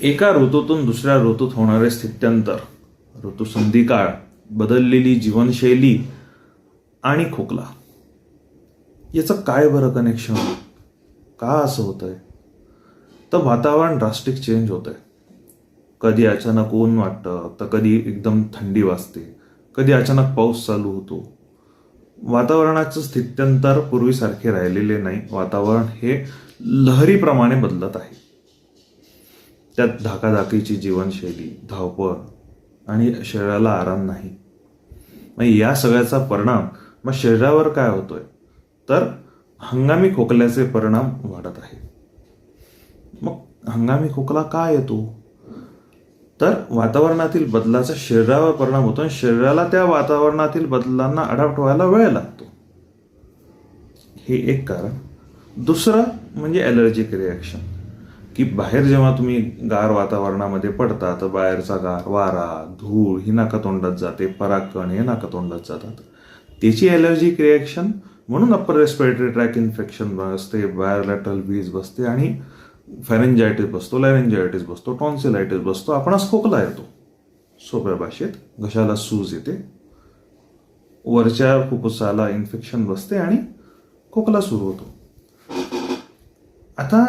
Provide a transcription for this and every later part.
एका ऋतूतून दुसऱ्या ऋतूत होणारे स्थित्यंतर, ऋतुसंधिकाळ, बदललेली जीवनशैली आणि खोकला याचं काय बरं कनेक्शन? का असं होतंय? तर वातावरण ड्रास्टिक चेंज होतंय. कधी अचानक ऊन वाटतं, तर कधी एकदम थंडी वाजते, कधी अचानक पाऊस चालू होतो. वातावरणाचं स्थित्यंतर पूर्वीसारखे राहिलेले नाही. वातावरण हे लहरीप्रमाणे बदलत आहे. त्यात धाकाधाकीची जीवनशैली, धावपळ आणि शरीराला आराम नाही. मग या सगळ्याचा परिणाम मग शरीरावर काय होतोय? तर हंगामी खोकल्याचे परिणाम वाढत आहे. मग हंगामी खोकला का येतो? तर वातावरणातील बदलाचा शरीरावर परिणाम होतो आणि शरीराला त्या वातावरणातील बदलांना अडॅप्ट व्हायला वेळ लागतो. हे एक कारण. दुसरं म्हणजे ॲलर्जिक रिॲक्शन, की बाहेर जेव्हा तुम्ही गार वातावरणामध्ये पडता तर बाहेरचा गार वारा, धूळ ही नाकातोंडात जाते, परागकण हे नाकातोंडात जातात. त्याची ॲलर्जिक रिॲक्शन म्हणून अप्पर रेस्पिरेटरी ट्रॅक इन्फेक्शन बसते, बायोलॅटरल वीज बसते आणि फॅरेंजायटिस बसतो, लॅरेंजायटिस बसतो, टॉन्सिलायटिस बसतो, आपणास खोकला येतो. सोप्या भाषेत घशाला सूज येते, वरच्या फुफ्फुसाला इन्फेक्शन बसते आणि खोकला सुरू होतो. आता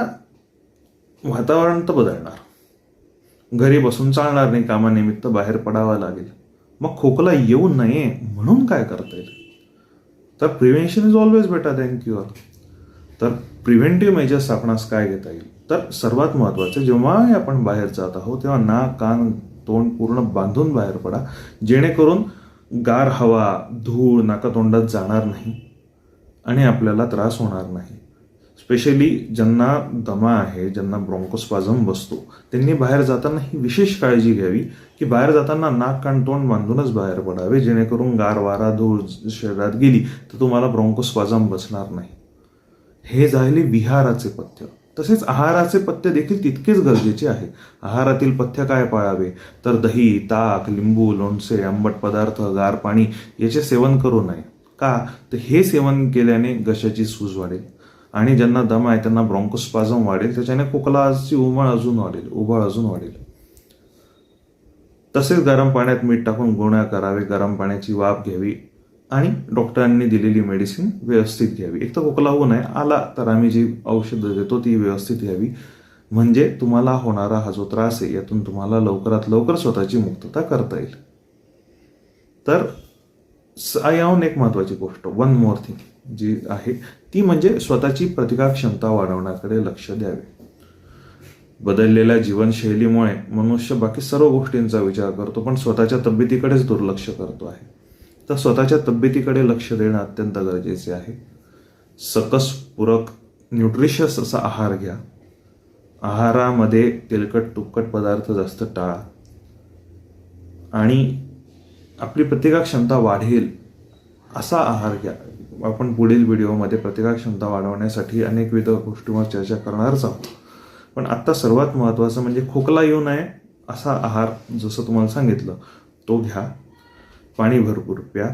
वातावरण तर बदलणार, घरी बसून चालणार नाही, कामानिमित्त बाहेर पडावं लागेल. मग खोकला येऊ नये म्हणून काय करता येईल? तर prevention is always better than cure. तर प्रिव्हेंटिव्ह मेजर्स आपणास काय घेता येईल? तर सर्वात महत्त्वाचं, जेव्हाही आपण बाहेर जात आहोत तेव्हा नाक, कान, तोंड पूर्ण बांधून बाहेर पडा, जेणेकरून गार हवा, धूळ नाकातोंडात जाणार नाही आणि आपल्याला त्रास होणार नाही. स्पेशली ज्यांना दमा आहे, ज्यांना ब्रॉन्कोस्पाझम बसतो, त्यांनी बाहेर जाताना ही विशेष काळजी घ्यावी की बाहेर जाताना नाक, कान, तोंड बांधूनच बाहेर पडावे, जेणेकरून गार वारा, धूळ शरीरात गेली तर तुम्हाला ब्रॉन्कोस्पाझम बसणार नाही. हे झाले विहाराचे पथ्य. तसेच आहाराचे पथ्य देखील तितकेच गरजेचे आहे. आहारातील पथ्य काय पाळावे? तर दही, ताक, लिंबू, लोणचे, आंबट पदार्थ, गार पाणी याचे सेवन करू नये. का? तर हे सेवन केल्याने घशाची सूज वाढेल आणि ज्यांना दमा आहे त्यांना ब्रॉन्कोस्पाझम वाढेल, त्याच्याने खोकलाची उबळ अजून वाढेल. तसेच गरम पाण्यात मीठ टाकून गुळण्या करावे, गरम पाण्याची वाफ घ्यावी आणि डॉक्टरांनी दिलेली मेडिसिन व्यवस्थित घ्यावी. एक तर खोकला होऊ नये, आला तर आम्ही जी औषधं देतो ती व्यवस्थित घ्यावी, म्हणजे तुम्हाला होणारा हा जो त्रास आहे यातून तुम्हाला लवकरात लवकर स्वतःची मुक्तता करता येईल. तर याहून एक महत्त्वाची गोष्ट, वन मोर थिंग जी आहे ती म्हणजे स्वतःची प्रतिकार क्षमता वाढवण्याकडे लक्ष द्यावे. बदललेल्या जीवनशैलीमुळे मनुष्य बाकी सर्व गोष्टींचा विचार करतो पण स्वतःच्या तब्येतीकडेच दुर्लक्ष करतो आहे. तर स्वतःच्या तब्येतीकडे लक्ष देणं अत्यंत गरजेचे आहे. सकस, पूरक, न्यूट्रिशियस असा आहार घ्या. आहारामध्ये तेलकट, तुपकट पदार्थ जास्त टाळा आणि आपली प्रतिकार क्षमता वाढेल असा आहार घ्या. आपण पुढील व्हिडिओमध्ये प्रतिकार क्षमता वाढवण्यासाठी अनेकविध गोष्टींवर चर्चा करणारच आहोत. पण आत्ता सर्वात महत्त्वाचं म्हणजे खोकला येऊ नये असा आहार, जसं तुम्हाला सांगितलं, तो घ्या. पाणी भरपूर प्या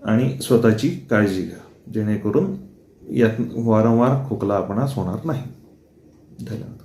आणि स्वतःची काळजी घ्या, जेणेकरून यात वारंवार खोकला आपणास होणार नाही. धन्यवाद.